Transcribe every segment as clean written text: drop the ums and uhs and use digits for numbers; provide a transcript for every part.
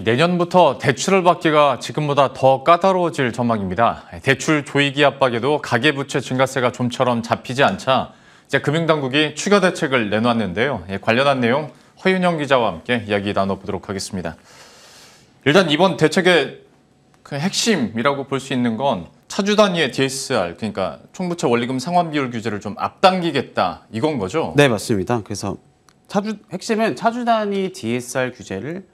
내년부터 대출을 받기가 지금보다 더 까다로워질 전망입니다. 대출 조이기 압박에도 가계부채 증가세가 좀처럼 잡히지 않자 이제 금융당국이 추가 대책을 내놓았는데요. 관련한 내용 허윤영 기자와 함께 이야기 나눠보도록 하겠습니다. 일단 이번 대책의 그 핵심이라고 볼 수 있는 건 차주 단위의 DSR, 그러니까 총부채 원리금 상환 비율 규제를 좀 앞당기겠다, 이건 거죠? 네, 맞습니다. 그래서 핵심은 차주 단위 DSR 규제를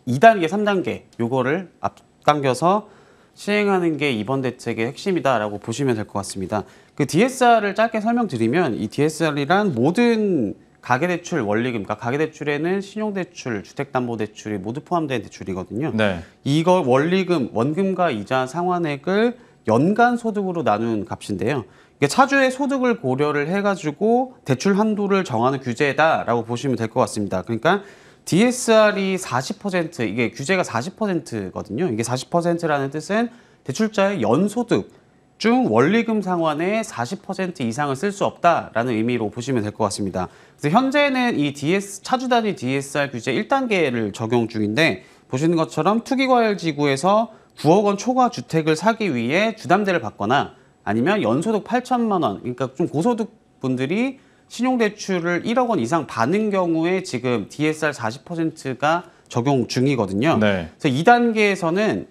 2단계, 3단계 요거를 앞당겨서 시행하는 게 이번 대책의 핵심이다라고 보시면 될 것 같습니다. 그 DSR을 짧게 설명드리면 이 DSR이란 모든 가계대출 원리금, 그러니까 가계대출에는 신용대출, 주택담보대출이 모두 포함된 대출이거든요. 네. 이거 원리금, 원금과 이자 상환액을 연간 소득으로 나눈 값인데요. 이게 차주의 소득을 고려를 해가지고 대출 한도를 정하는 규제다라고 보시면 될 것 같습니다. 그러니까 DSR이 40%, 이게 규제가 40%거든요. 이게 40%라는 뜻은 대출자의 연소득 중 원리금 상환의 40% 이상을 쓸 수 없다라는 의미로 보시면 될 것 같습니다. 그래서 현재는 이 차주 단위 DSR 규제 1단계를 적용 중인데 보시는 것처럼 투기과열지구에서 9억 원 초과 주택을 사기 위해 주담대를 받거나 아니면 연소득 8천만 원, 그러니까 좀 고소득 분들이 신용대출을 1억 원 이상 받는 경우에 지금 DSR 40%가 적용 중이거든요. 네. 그래서 2단계에서는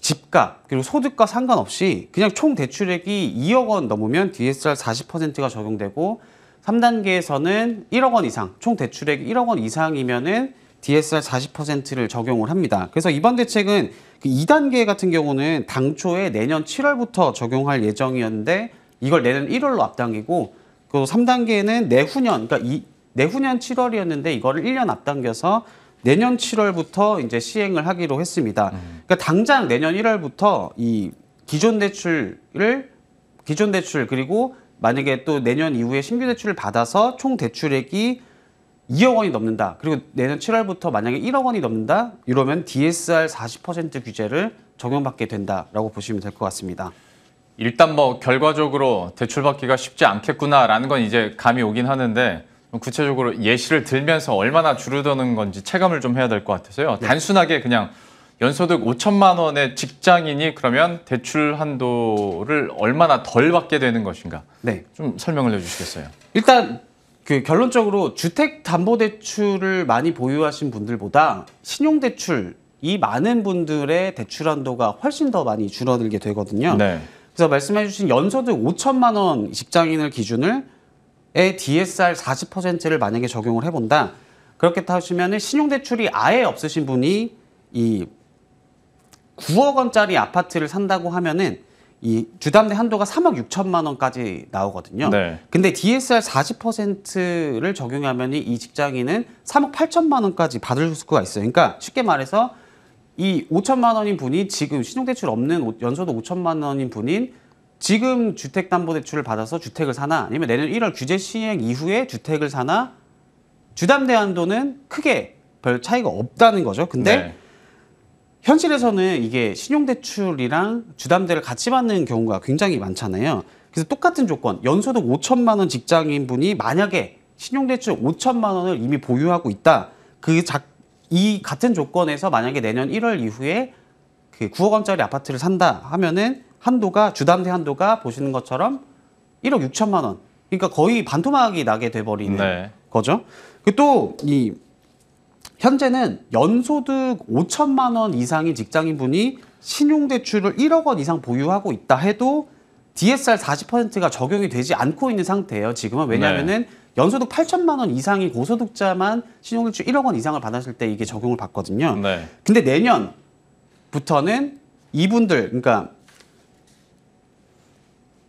집값 그리고 소득과 상관없이 그냥 총 대출액이 2억 원 넘으면 DSR 40%가 적용되고 3단계에서는 1억 원 이상, 총 대출액 1억 원 이상이면은 DSR 40%를 적용을 합니다. 그래서 이번 대책은 그 2단계 같은 경우는 당초에 내년 7월부터 적용할 예정이었는데 이걸 내년 1월로 앞당기고 그 3단계는 내후년, 그러니까 내후년 7월이었는데 이거를 1년 앞당겨서 내년 7월부터 이제 시행을 하기로 했습니다. 그러니까 당장 내년 1월부터 이 기존 대출 그리고 만약에 또 내년 이후에 신규 대출을 받아서 총 대출액이 2억 원이 넘는다. 그리고 내년 7월부터 만약에 1억 원이 넘는다. 이러면 DSR 40% 규제를 적용받게 된다라고 보시면 될 것 같습니다. 일단 뭐 결과적으로 대출 받기가 쉽지 않겠구나라는 건 이제 감이 오긴 하는데 구체적으로 예시를 들면서 얼마나 줄어드는 건지 체감을 좀 해야 될 것 같아서요. 네. 단순하게 그냥 연소득 5천만 원의 직장인이 그러면 대출 한도를 얼마나 덜 받게 되는 것인가? 네. 좀 설명을 해주시겠어요? 일단 그 결론적으로 주택담보대출을 많이 보유하신 분들보다 신용대출이 많은 분들의 대출 한도가 훨씬 더 많이 줄어들게 되거든요. 네. 그래서 말씀해주신 연소득 5천만 원 직장인을 기준을 DSR 40%를 만약에 적용을 해본다. 그렇게 하시면 신용대출이 아예 없으신 분이 이 9억 원짜리 아파트를 산다고 하면은 이 주담대 한도가 3억 6천만 원까지 나오거든요. 네. 근데 DSR 40%를 적용하면 이 직장인은 3억 8천만 원까지 받을 수가 있어요. 그러니까 쉽게 말해서 이 5천만 원인 분이 지금 신용대출 없는 연소득 5천만 원인 분인 지금 주택담보대출을 받아서 주택을 사나 아니면 내년 1월 규제 시행 이후에 주택을 사나 주담대 한도는 크게 별 차이가 없다는 거죠. 근데 네. 현실에서는 이게 신용대출이랑 주담대를 같이 받는 경우가 굉장히 많잖아요. 그래서 똑같은 조건, 연소득 5천만 원 직장인 분이 만약에 신용대출 5천만 원을 이미 보유하고 있다. 이 같은 조건에서 만약에 내년 1월 이후에 그 9억 원짜리 아파트를 산다 하면은 한도가 주담대 한도가 보시는 것처럼 1억 6천만 원. 그러니까 거의 반토막이 나게 돼버리는 네. 거죠. 또 이 현재는 연소득 5천만 원 이상인 직장인분이 신용대출을 1억 원 이상 보유하고 있다 해도 DSR 40%가 적용이 되지 않고 있는 상태예요. 지금은 왜냐하면은 연소득 8천만 원 이상인 고소득자만 신용대출 1억 원 이상을 받았을 때 이게 적용을 받거든요. 네. 근데 내년부터는 이분들, 그러니까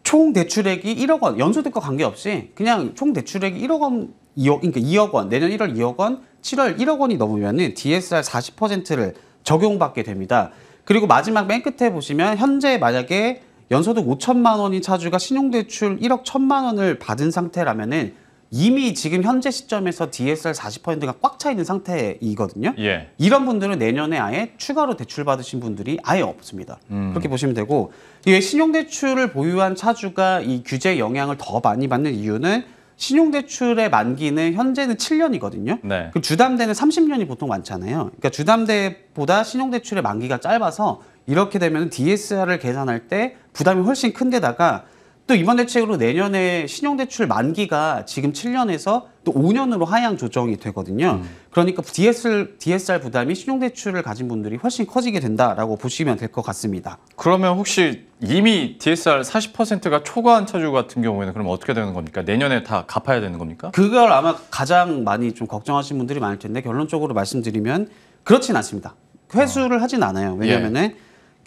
총 대출액이 1억 원, 연소득과 관계없이 그냥 총 대출액이 1억 원, 그러니까 2억 원, 내년 1월 2억 원, 7월 1억 원이 넘으면은 DSR 40%를 적용받게 됩니다. 그리고 마지막 맨 끝에 보시면 현재 만약에 연소득 5천만 원인 차주가 신용대출 1억 1천만 원을 받은 상태라면은 이미 지금 현재 시점에서 DSR 40%가 꽉 차 있는 상태이거든요. 예. 이런 분들은 내년에 아예 추가로 대출 받으신 분들이 아예 없습니다. 그렇게 보시면 되고, 이 신용대출을 보유한 차주가 이 규제 영향을 더 많이 받는 이유는 신용대출의 만기는 현재는 7년이거든요. 네. 그 주담대는 30년이 보통 많잖아요. 그러니까 주담대보다 신용대출의 만기가 짧아서 이렇게 되면 DSR을 계산할 때 부담이 훨씬 큰데다가 또 이번 대책으로 내년에 신용대출 만기가 지금 7년에서 또 5년으로 하향 조정이 되거든요. 그러니까 DSR 부담이 신용대출을 가진 분들이 훨씬 커지게 된다라고 보시면 될 것 같습니다. 그러면 혹시 이미 DSR 40%가 초과한 차주 같은 경우에는 그럼 어떻게 되는 겁니까? 내년에 다 갚아야 되는 겁니까? 그걸 아마 가장 많이 좀 걱정하시는 분들이 많을 텐데 결론적으로 말씀드리면 그렇진 않습니다. 회수를 하진 않아요. 왜냐면은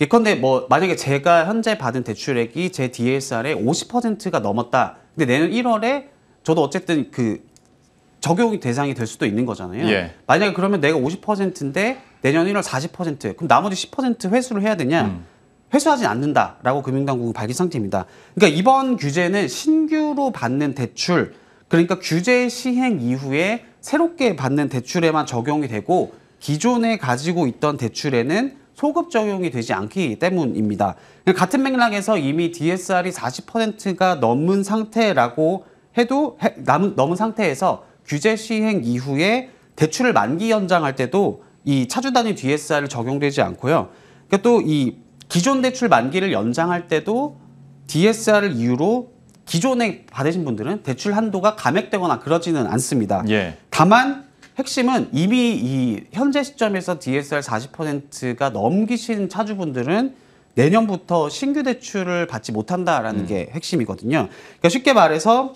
예컨대 뭐 만약에 제가 현재 받은 대출액이 제 DSR의 50%가 넘었다. 근데 내년 1월에 저도 어쨌든 그 적용이 대상이 될 수도 있는 거잖아요. 예. 만약에 그러면 내가 50%인데 내년 1월 40%, 그럼 나머지 10% 회수를 해야 되냐? 회수하지 않는다라고 금융당국은 밝힌 상태입니다. 그러니까 이번 규제는 신규로 받는 대출, 그러니까 규제 시행 이후에 새롭게 받는 대출에만 적용이 되고 기존에 가지고 있던 대출에는 소급 적용이 되지 않기 때문입니다. 같은 맥락에서 이미 DSR이 40%가 넘은 상태라고 해도 넘은 상태에서 규제 시행 이후에 대출을 만기 연장할 때도 이 차주 단위 DSR을 적용되지 않고요. 그러니까 또 이 기존 대출 만기를 연장할 때도 DSR을 이유로 기존에 받으신 분들은 대출 한도가 감액되거나 그러지는 않습니다. 예. 다만 핵심은 이미 이 현재 시점에서 DSR 40%가 넘기신 차주분들은 내년부터 신규 대출을 받지 못한다라는 게 핵심이거든요. 그러니까 쉽게 말해서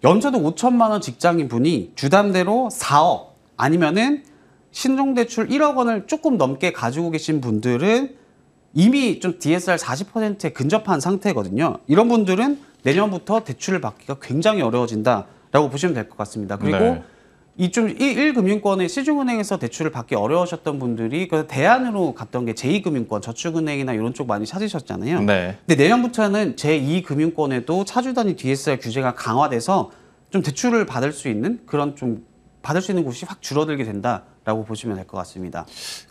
연초도 5천만 원 직장인 분이 주담대로 4억 아니면은 신용대출 1억 원을 조금 넘게 가지고 계신 분들은 이미 좀 DSR 40%에 근접한 상태거든요. 이런 분들은 내년부터 대출을 받기가 굉장히 어려워진다라고 보시면 될 것 같습니다. 그리고 네. 이 좀 1금융권의 시중은행에서 대출을 받기 어려우셨던 분들이 그 대안으로 갔던 게 제2금융권, 저축은행이나 이런 쪽 많이 찾으셨잖아요. 네. 근데 내년부터는 제2금융권에도 차주 단위 DSR 규제가 강화돼서 좀 대출을 받을 수 있는 그런 좀 받을 수 있는 곳이 확 줄어들게 된다라고 보시면 될 것 같습니다.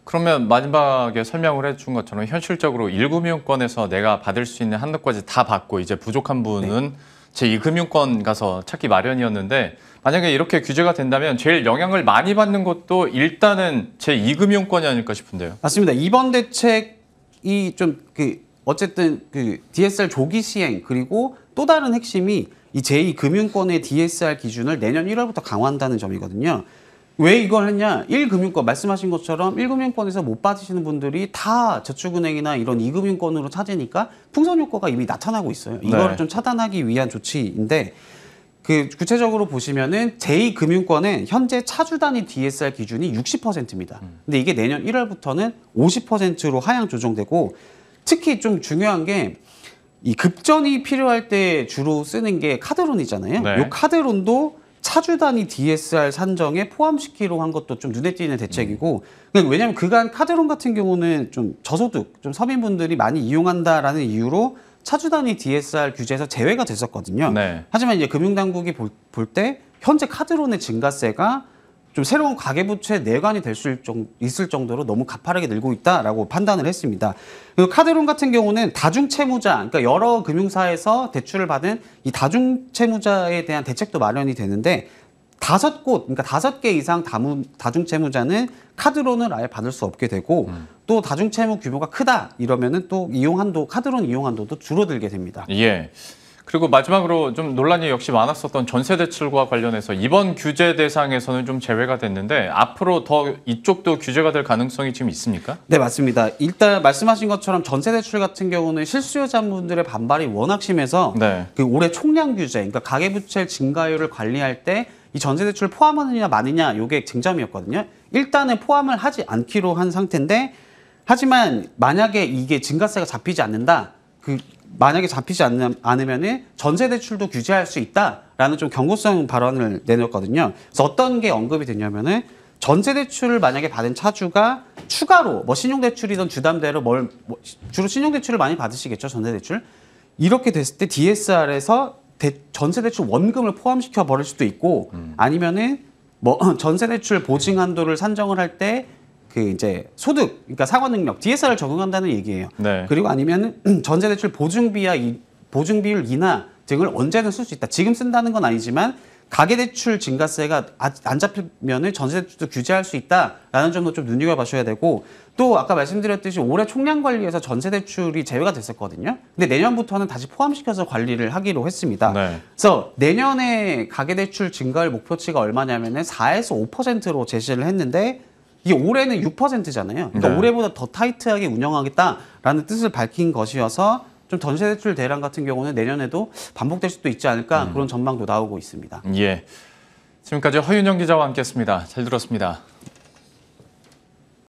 그러면 마지막에 설명을 해준 것처럼 현실적으로 1금융권에서 내가 받을 수 있는 한도까지 다 받고 이제 부족한 분은 제2금융권 가서 찾기 마련이었는데 만약에 이렇게 규제가 된다면 제일 영향을 많이 받는 것도 일단은 제2금융권이 아닐까 싶은데요. 맞습니다. 이번 대책이 좀 어쨌든 그 DSR 조기 시행 그리고 또 다른 핵심이 이 제2금융권의 DSR 기준을 내년 1월부터 강화한다는 점이거든요. 왜 이걸 했냐? 1금융권 말씀하신 것처럼 1금융권에서 못 받으시는 분들이 다 저축은행이나 이런 2금융권으로 찾으니까 풍선 효과가 이미 나타나고 있어요. 이거를 좀 차단하기 위한 조치인데 그 구체적으로 보시면은 제2금융권은 현재 차주 단위 DSR 기준이 60%입니다. 근데 이게 내년 1월부터는 50%로 하향 조정되고 특히 좀 중요한 게 이 급전이 필요할 때 주로 쓰는 게 카드론이잖아요. 네. 이 카드론도 차주 단위 DSR 산정에 포함시키려고 한 것도 좀 눈에 띄는 대책이고 왜냐하면 그간 카드론 같은 경우는 좀 저소득, 좀 서민분들이 많이 이용한다라는 이유로 차주 단위 DSR 규제에서 제외가 됐었거든요. 네. 하지만 이제 금융당국이 볼 때 현재 카드론의 증가세가 좀 새로운 가계부채 내관이 될 수 있을 정도로 너무 가파르게 늘고 있다라고 판단을 했습니다. 그리고 카드론 같은 경우는 다중채무자, 그러니까 여러 금융사에서 대출을 받은 이 다중채무자에 대한 대책도 마련이 되는데 5곳, 그러니까 5개 이상 다중채무자는 카드론을 아예 받을 수 없게 되고 또 다중채무 규모가 크다 이러면은 또 카드론 이용 한도도 줄어들게 됩니다. 예. 그리고 마지막으로 좀 논란이 역시 많았었던 전세 대출과 관련해서 이번 규제 대상에서는 좀 제외가 됐는데 앞으로 더 이쪽도 규제가 될 가능성이 지금 있습니까? 네, 맞습니다. 일단 말씀하신 것처럼 전세 대출 같은 경우는 실수요자분들의 반발이 워낙 심해서 네. 그 올해 총량 규제, 그러니까 가계부채 증가율을 관리할 때 이 전세 대출 포함하느냐 마느냐 이게 쟁점이었거든요. 일단은 포함을 하지 않기로 한 상태인데 하지만 만약에 이게 증가세가 잡히지 않는다. 만약에 잡히지 않으면 전세 대출도 규제할 수 있다라는 좀 경고성 발언을 내놓았거든요. 그래서 어떤 게 언급이 됐냐면은 전세 대출을 만약에 받은 차주가 추가로 뭐 신용 대출이든 주담대로 주로 신용 대출을 많이 받으시겠죠, 전세 대출. 이렇게 됐을 때 DSR에서 전세 대출 원금을 포함시켜 버릴 수도 있고 아니면은 뭐 전세 대출 보증 한도를 산정을 할 때 이제 소득, 그러니까 상환 능력, DSR을 적용한다는 얘기예요. 네. 그리고 아니면 전세대출 보증비율 인하 등을 언제든 쓸 수 있다. 지금 쓴다는 건 아니지만 가계대출 증가세가 안 잡히면은 전세대출도 규제할 수 있다라는 점도 좀 눈여겨봐셔야 되고 또 아까 말씀드렸듯이 올해 총량 관리에서 전세대출이 제외가 됐었거든요. 근데 내년부터는 다시 포함시켜서 관리를 하기로 했습니다. 네. 그래서 내년에 가계대출 증가율 목표치가 얼마냐면은 4에서 5%로 제시를 했는데 이게 올해는 6%잖아요. 그러니까 네. 올해보다 더 타이트하게 운영하겠다라는 뜻을 밝힌 것이어서 좀 전세대출 대란 같은 경우는 내년에도 반복될 수도 있지 않을까 그런 전망도 나오고 있습니다. 예. 지금까지 허윤영 기자와 함께했습니다. 잘 들었습니다.